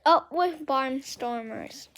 up with barnstormers.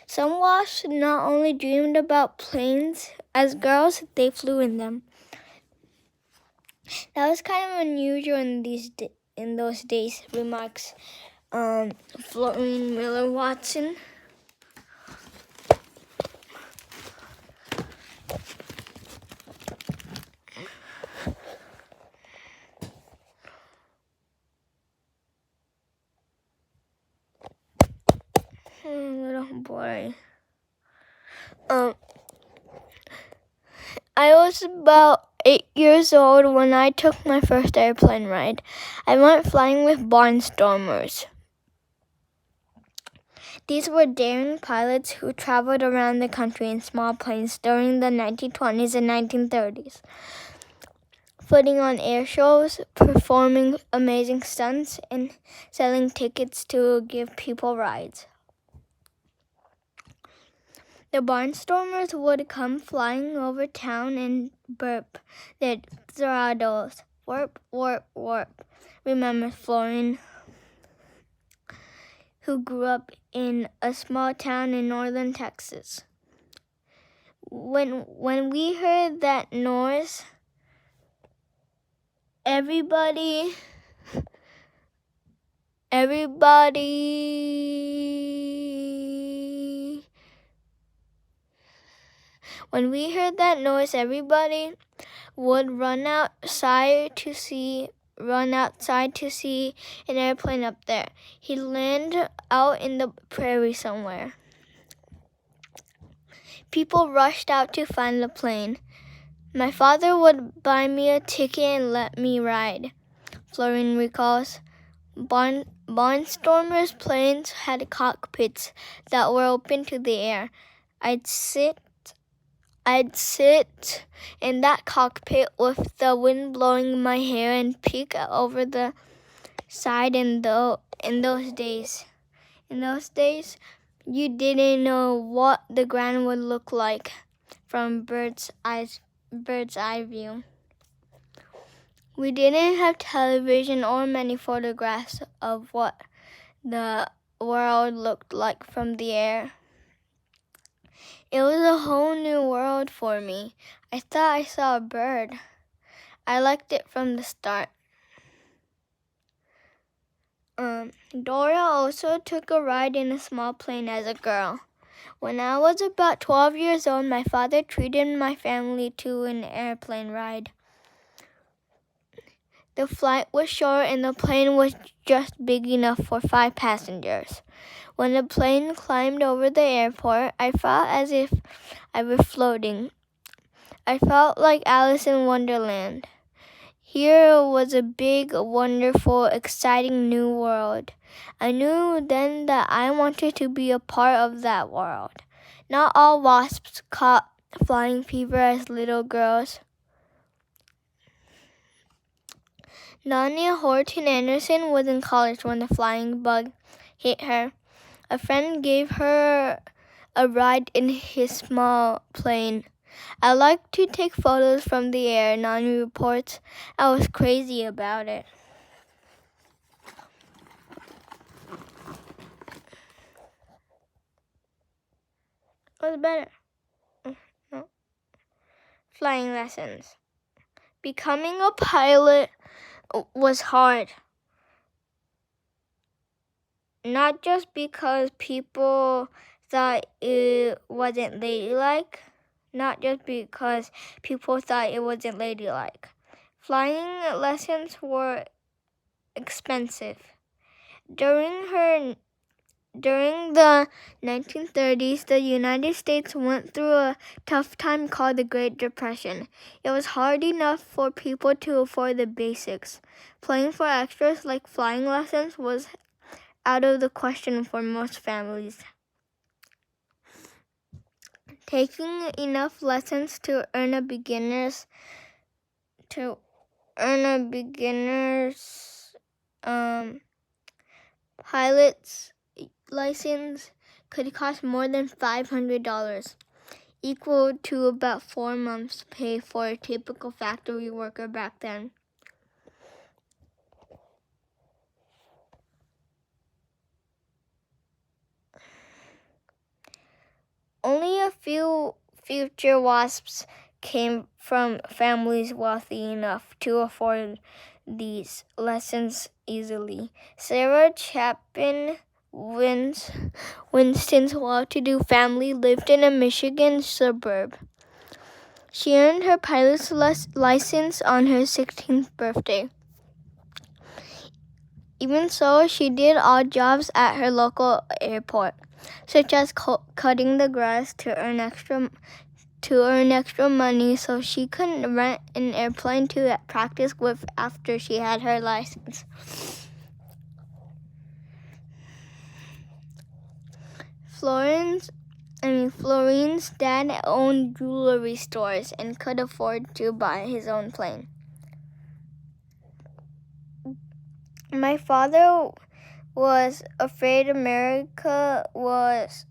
Some wasps not only dreamed about planes, as girls, they flew in them. That was kind of unusual in those days, remarks Florine Miller Watson. Little boy. I was about 8 years old when I took my first airplane ride. I went flying with barnstormers. These were daring pilots who traveled around the country in small planes during the 1920s and 1930s, putting on air shows, performing amazing stunts, and selling tickets to give people rides. The barnstormers would come flying over town and burp their throttles. Warp, warp, warp, remembers Florine, who grew up in a small town in northern Texas. When we heard that noise, everybody would run outside to see an airplane up there. He'd land out in the prairie somewhere. People rushed out to find the plane. My father would buy me a ticket and let me ride, Florine recalls. Barnstormers' planes had cockpits that were open to the air. I'd sit in that cockpit with the wind blowing my hair and peek over the side. In those days, you didn't know what the ground would look like from bird's eye view. We didn't have television or many photographs of what the world looked like from the air. It was a whole new world for me. I thought I saw a bird. I liked it from the start. Dora also took a ride in a small plane as a girl. When I was about 12 years old, my father treated my family to an airplane ride. The flight was short and the plane was just big enough for 5 passengers. When the plane climbed over the airport, I felt as if I were floating. I felt like Alice in Wonderland. Here was a big, wonderful, exciting new world. I knew then that I wanted to be a part of that world. Not all wasps caught flying fever as little girls. Nanya Horton Anderson was in college when the flying bug hit her. A friend gave her a ride in his small plane. I like to take photos from the air, Nanya reports. I was crazy about it. What's better? No. Flying lessons. Becoming a pilot was hard. Not just because people thought it wasn't ladylike. Flying lessons were expensive. During the 1930s, the United States went through a tough time called the Great Depression. It was hard enough for people to afford the basics. Paying for extras like flying lessons was out of the question for most families. Taking enough lessons to earn a beginner's pilot's license could cost more than $500, equal to about 4 months' pay for a typical factory worker back then. Few future WASPs came from families wealthy enough to afford these lessons easily. Sarah Chapin Winston's well-to-do family lived in a Michigan suburb. She earned her pilot's license on her 16th birthday. Even so, she did odd jobs at her local airport, such as cutting the grass to earn extra money so she could rent an airplane to practice with after she had her license. Florine's dad owned jewelry stores and could afford to buy his own plane. My father was afraid America was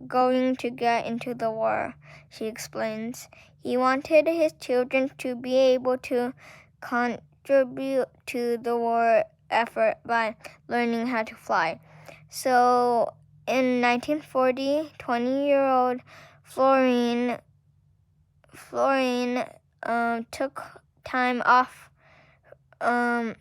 going to get into the war, she explains. He wanted his children to be able to contribute to the war effort by learning how to fly. So in 1940, 20-year-old Florine took time off from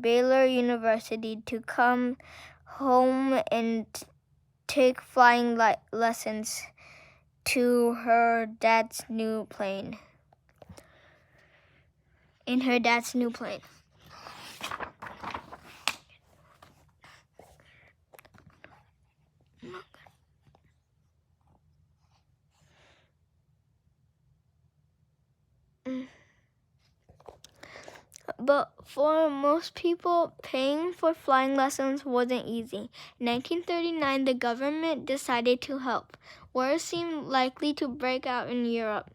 Baylor University to come home and take flying lessons in her dad's new plane. But for most people, paying for flying lessons wasn't easy. In 1939, the government decided to help. War seemed likely to break out in Europe.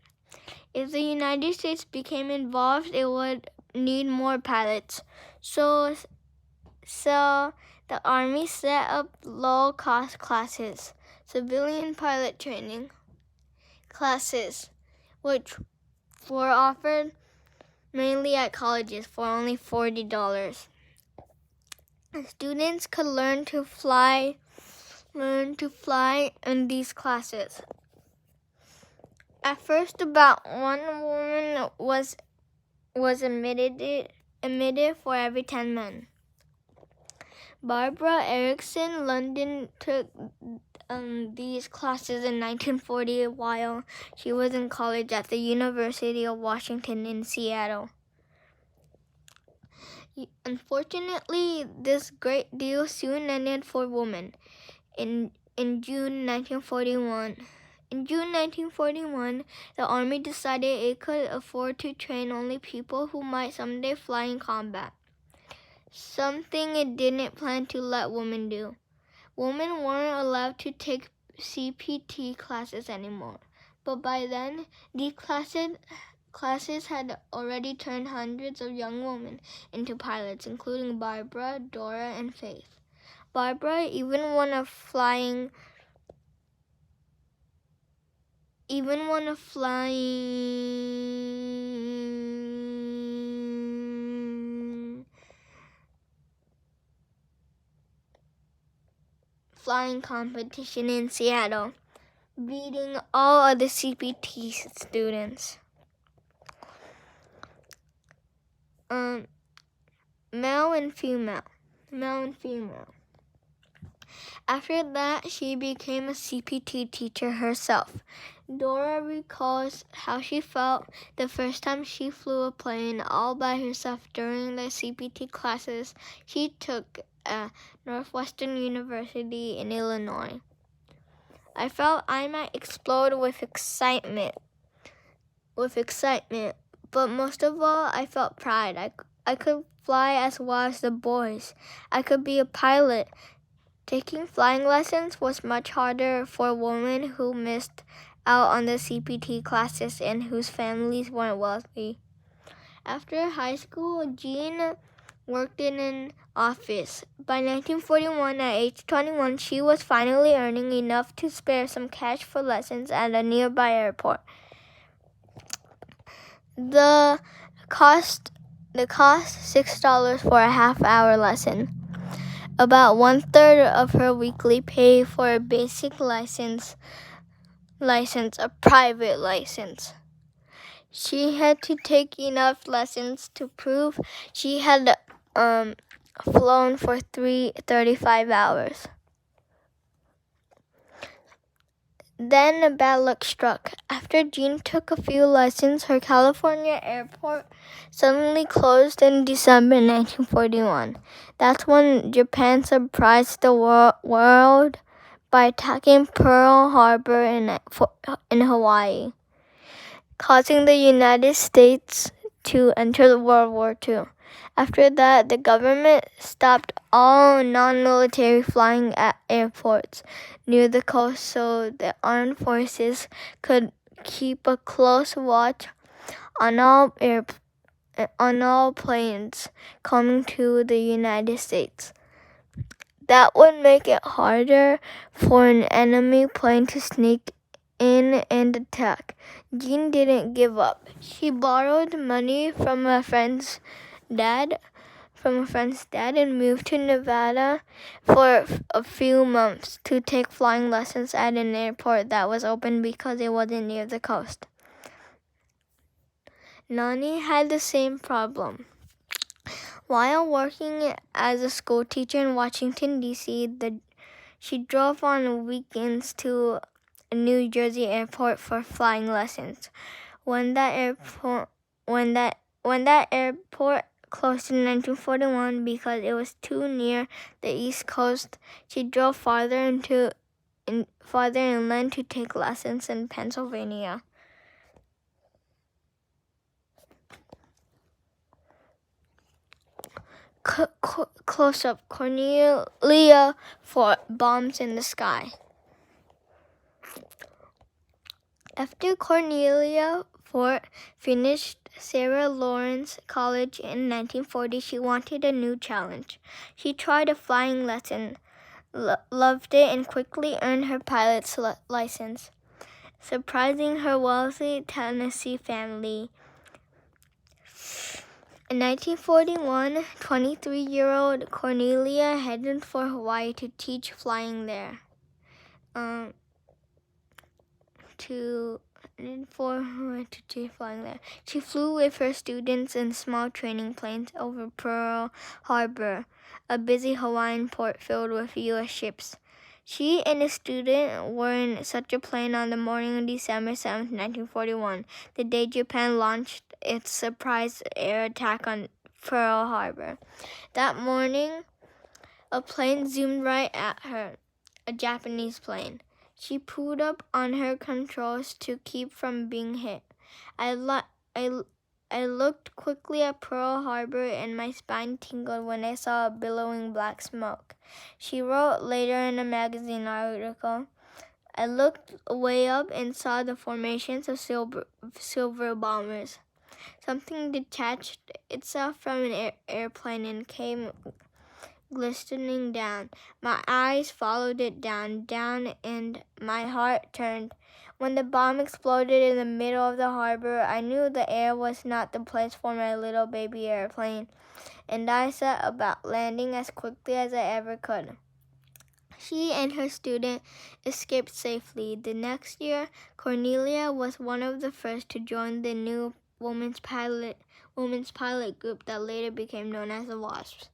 If the United States became involved, it would need more pilots. So the Army set up low-cost classes, civilian pilot training classes, which were offered mainly at colleges for only $40. Students could learn to fly in these classes. At first, about one woman was admitted for every 10 men. Barbara Erickson London took these classes in 1940 while she was in college at the University of Washington in Seattle. Unfortunately, this great deal soon ended for women. In June 1941, the Army decided it could afford to train only people who might someday fly in combat, something it didn't plan to let women do. Women weren't allowed to take CPT classes anymore, but by then, these classes had already turned hundreds of young women into pilots, including Barbara, Dora, and Faith. Barbara even won a flying competition in Seattle, beating all other CPT students. Male and female. After that, she became a CPT teacher herself. Dora recalls how she felt the first time she flew a plane all by herself during the CPT classes she took at Northwestern University in Illinois. I felt I might explode with excitement, but most of all, I felt pride. I could fly as well as the boys. I could be a pilot. Taking flying lessons was much harder for women who missed out on the CPT classes and whose families weren't wealthy. After high school, Jean worked in an office. By 1941, at age 21, she was finally earning enough to spare some cash for lessons at a nearby airport. The cost $6 for a half-hour lesson. About 1/3 of her weekly pay for a basic license license, a private license. She had to take enough lessons to prove she had flown for 35 hours. Then bad luck struck. After Jean took a few lessons, her California airport suddenly closed in December 1941. That's when Japan surprised the world by attacking Pearl Harbor in Hawaii, causing the United States to enter World War II. After that, the government stopped all non-military flying at airports near the coast so the armed forces could keep a close watch on all planes coming to the United States. That would make it harder for an enemy plane to sneak in and attack. Jean didn't give up. She borrowed money from a friend's dad and moved to Nevada for a few months to take flying lessons at an airport that was open because it wasn't near the coast. Nani had the same problem. While working as a school teacher in Washington, D.C., she drove on weekends to a New Jersey airport for flying lessons. When that airport closed in 1941 because it was too near the East Coast, she drove farther inland to take lessons in Pennsylvania. Close up, Cornelia Fort, bombs in the sky. After Cornelia Fort finished Sarah Lawrence College in 1940, she wanted a new challenge. She tried a flying lesson, loved it, and quickly earned her pilot's license, surprising her wealthy Tennessee family. In 1941, 23-year-old Cornelia headed for Hawaii to teach flying there. She flew with her students in small training planes over Pearl Harbor, a busy Hawaiian port filled with U.S. ships. She and a student were in such a plane on the morning of December 7, 1941, the day Japan launched its surprise air attack on Pearl Harbor. That morning, a plane zoomed right at her, a Japanese plane. She pulled up on her controls to keep from being hit. I looked quickly at Pearl Harbor and my spine tingled when I saw billowing black smoke. She wrote later in a magazine article, I looked way up and saw the formations of silver bombers. Something detached itself from an airplane and came glistening down. My eyes followed it down, and my heart turned. When the bomb exploded in the middle of the harbor, I knew the air was not the place for my little baby airplane, and I set about landing as quickly as I ever could. She and her student escaped safely. The next year, Cornelia was one of the first to join the new women's pilot group that later became known as the WASPs.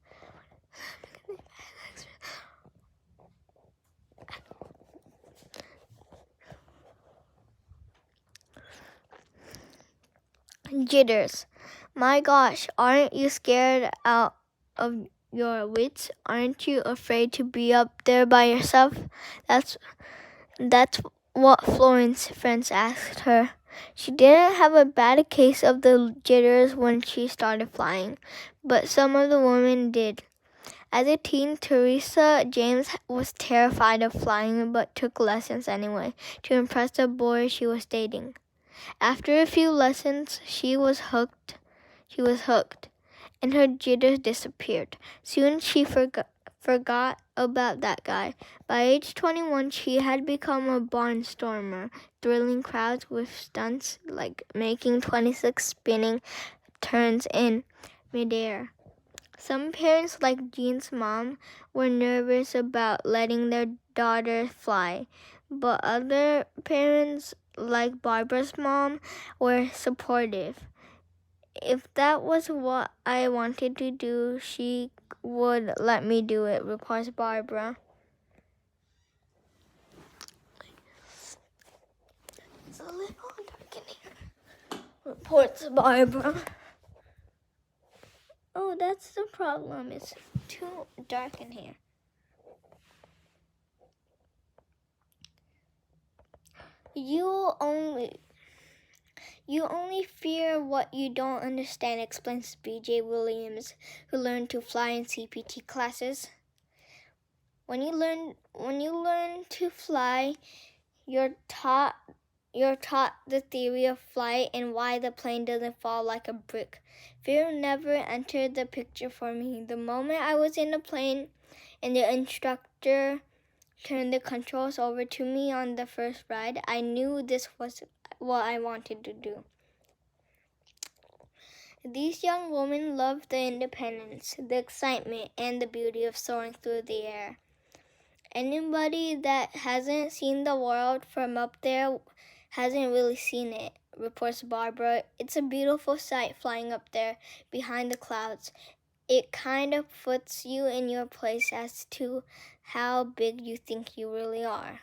Jitters. My gosh, aren't you scared out of your wits? Aren't you afraid to be up there by yourself? That's what Florence's friends asked her. She didn't have a bad case of the jitters when she started flying, but some of the women did. As a teen, Teresa James was terrified of flying but took lessons anyway to impress the boy she was dating. After a few lessons, she was hooked, and her jitters disappeared. Soon she forgot about that guy. By age 21, she had become a barnstormer, thrilling crowds with stunts like making 26 spinning turns in midair. Some parents, like Jean's mom, were nervous about letting their daughter fly, but other parents, like Barbara's mom, were supportive. If that was what I wanted to do, she would let me do it, reports Barbara. It's a little dark in here, reports Barbara. Oh, that's the problem. It's too dark in here. You only fear what you don't understand, explains B.J. Williams, who learned to fly in CPT classes. When you learn to fly, you're taught the theory of flight and why the plane doesn't fall like a brick. Fear never entered the picture for me. The moment I was in the plane and the instructor turned the controls over to me on the first ride, I knew this was what I wanted to do. These young women loved the independence, the excitement, and the beauty of soaring through the air. Anybody that hasn't seen the world from up there hasn't really seen it, reports Barbara. It's a beautiful sight flying up there behind the clouds. It kind of puts you in your place as to how big you think you really are.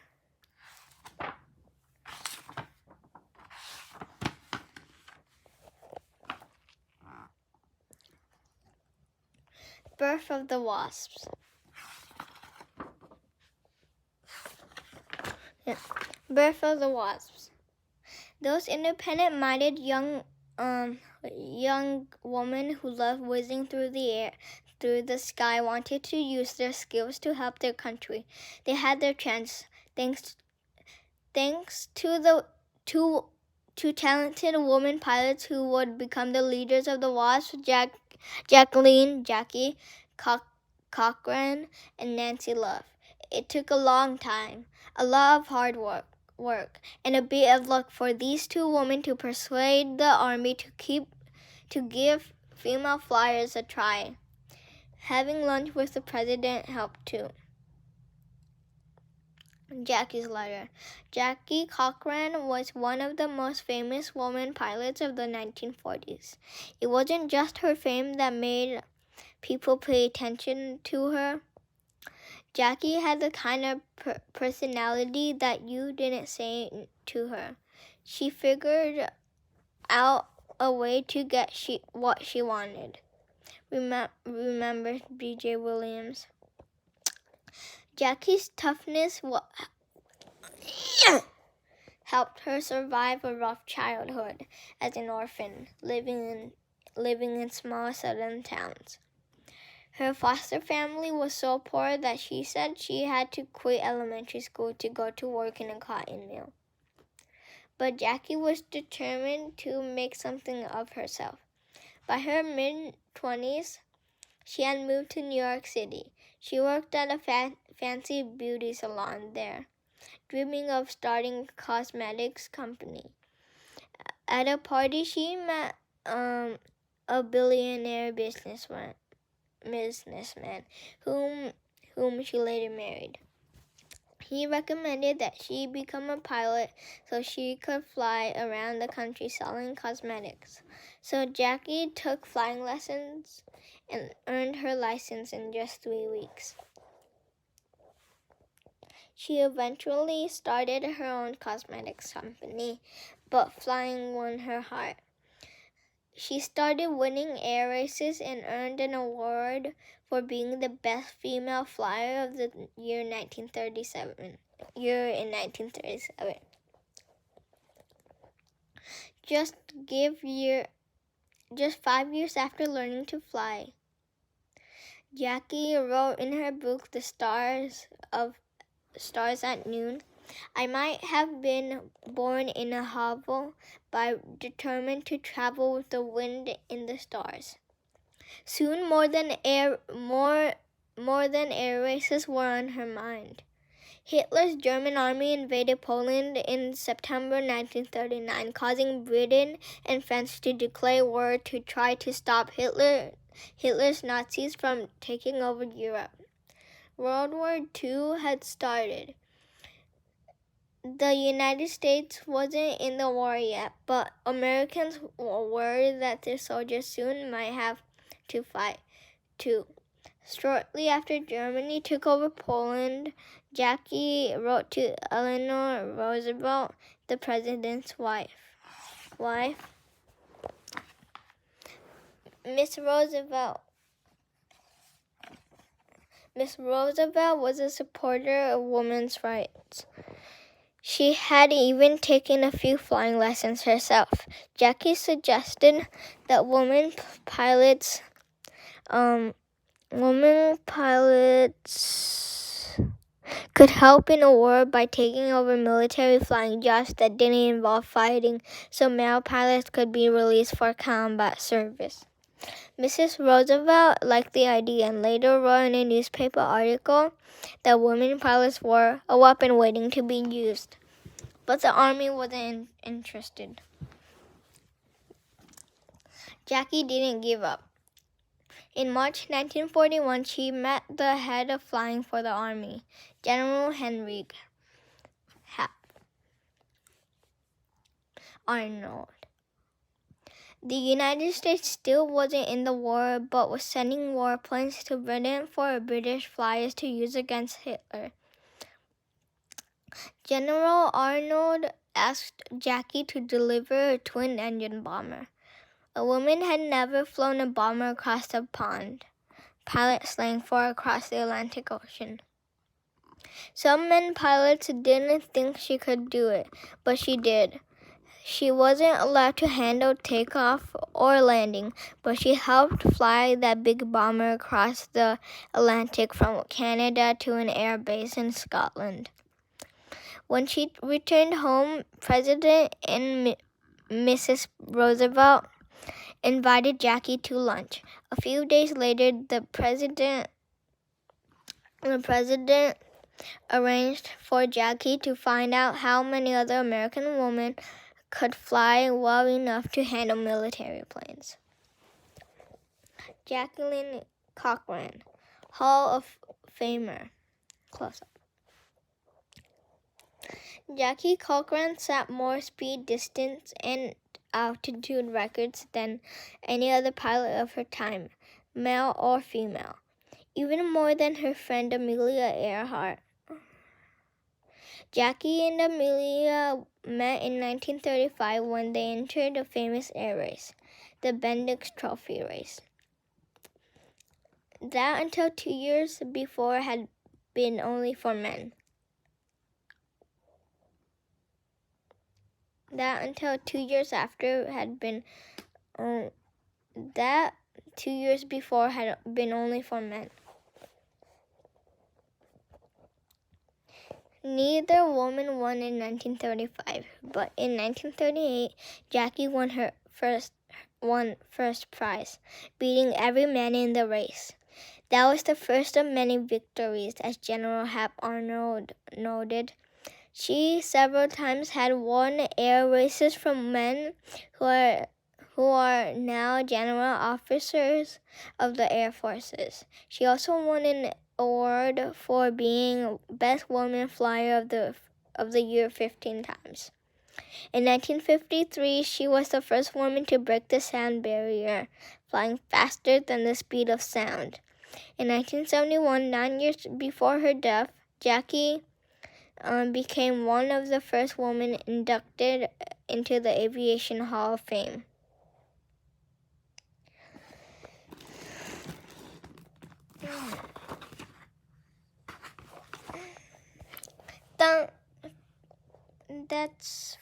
Birth of the Wasps. Birth of the Wasps. Those independent-minded young women who loved whizzing through the sky wanted to use their skills to help their country. They had their chance thanks to two talented women pilots who would become the leaders of the Wasps, Jackie Cochran, and Nancy Love. It took a long time, a lot of hard work, and a bit of luck for these two women to persuade the Army to give female flyers a try. Having lunch with the president helped too. Jackie's letter. Jackie Cochran was one of the most famous women pilots of the 1940s. It wasn't just her fame that made people pay attention to her. Jackie had the kind of personality that you didn't say to her. She figured out a way to get what she wanted. Remember B.J. Williams. Jackie's toughness helped her survive a rough childhood as an orphan, living in small southern towns. Her foster family was so poor that she said she had to quit elementary school to go to work in a cotton mill. But Jackie was determined to make something of herself. By her mid-20s, she had moved to New York City. She worked at a fancy beauty salon there, dreaming of starting a cosmetics company. At a party, she met a billionaire businessman whom she later married. He recommended that she become a pilot so she could fly around the country selling cosmetics. So Jackie took flying lessons and earned her license in just 3 weeks. She eventually started her own cosmetics company, but flying won her heart. She started winning air races and earned an award for being the best female flyer of the year in 1937. Just 5 years after learning to fly, Jackie wrote in her book, The Stars at Noon, I might have been born in a hovel, but determined to travel with the wind in the stars. Soon more than air races were on her mind. Hitler's German army invaded Poland in September 1939, causing Britain and France to declare war to try to stop Hitler's Nazis from taking over Europe. World War II had started. The United States wasn't in the war yet, but Americans were worried that their soldiers soon might have to fight too. Shortly after Germany took over Poland, Jackie wrote to Eleanor Roosevelt, the president's wife. Miss Roosevelt was a supporter of women's rights. She had even taken a few flying lessons herself. Jackie suggested that women pilots could help in a war by taking over military flying jobs that didn't involve fighting, so male pilots could be released for combat service. Mrs. Roosevelt liked the idea and later wrote in a newspaper article that women pilots were a weapon waiting to be used. But the Army wasn't interested. Jackie didn't give up. In March 1941, she met the head of flying for the Army, General Henry Arnold. The United States still wasn't in the war, but was sending warplanes to Britain for British flyers to use against Hitler. General Arnold asked Jackie to deliver a twin-engine bomber. A woman had never flown a bomber across the pond, pilot slang for across the Atlantic Ocean. Some men pilots didn't think she could do it, but she did. She wasn't allowed to handle takeoff or landing, but she helped fly that big bomber across the Atlantic from Canada to an air base in Scotland. When she returned home, President and Mrs. Roosevelt invited Jackie to lunch. A few days later, the president arranged for Jackie to find out how many other American women could fly well enough to handle military planes. Jacqueline Cochran, Hall of Famer. Close up. Jackie Cochran set more speed, distance, and altitude records than any other pilot of her time, male or female, even more than her friend Amelia Earhart. Jackie and Amelia met in 1935 when they entered a famous air race, the Bendix Trophy race. That until 2 years before had been only for men. That until 2 years after had been that 2 years before had been only for men. Neither woman won in 1935, but in 1938, Jackie won first prize, beating every man in the race. That was the first of many victories, as General Hap Arnold noted. She several times had won air races from men who are now general officers of the Air Forces. She also won an award for being Best Woman Flyer of the Year 15 times. In 1953, she was the first woman to break the sound barrier, flying faster than the speed of sound. In 1971, 9 years before her death, Jackie became one of the first women inducted into the Aviation Hall of Fame. That's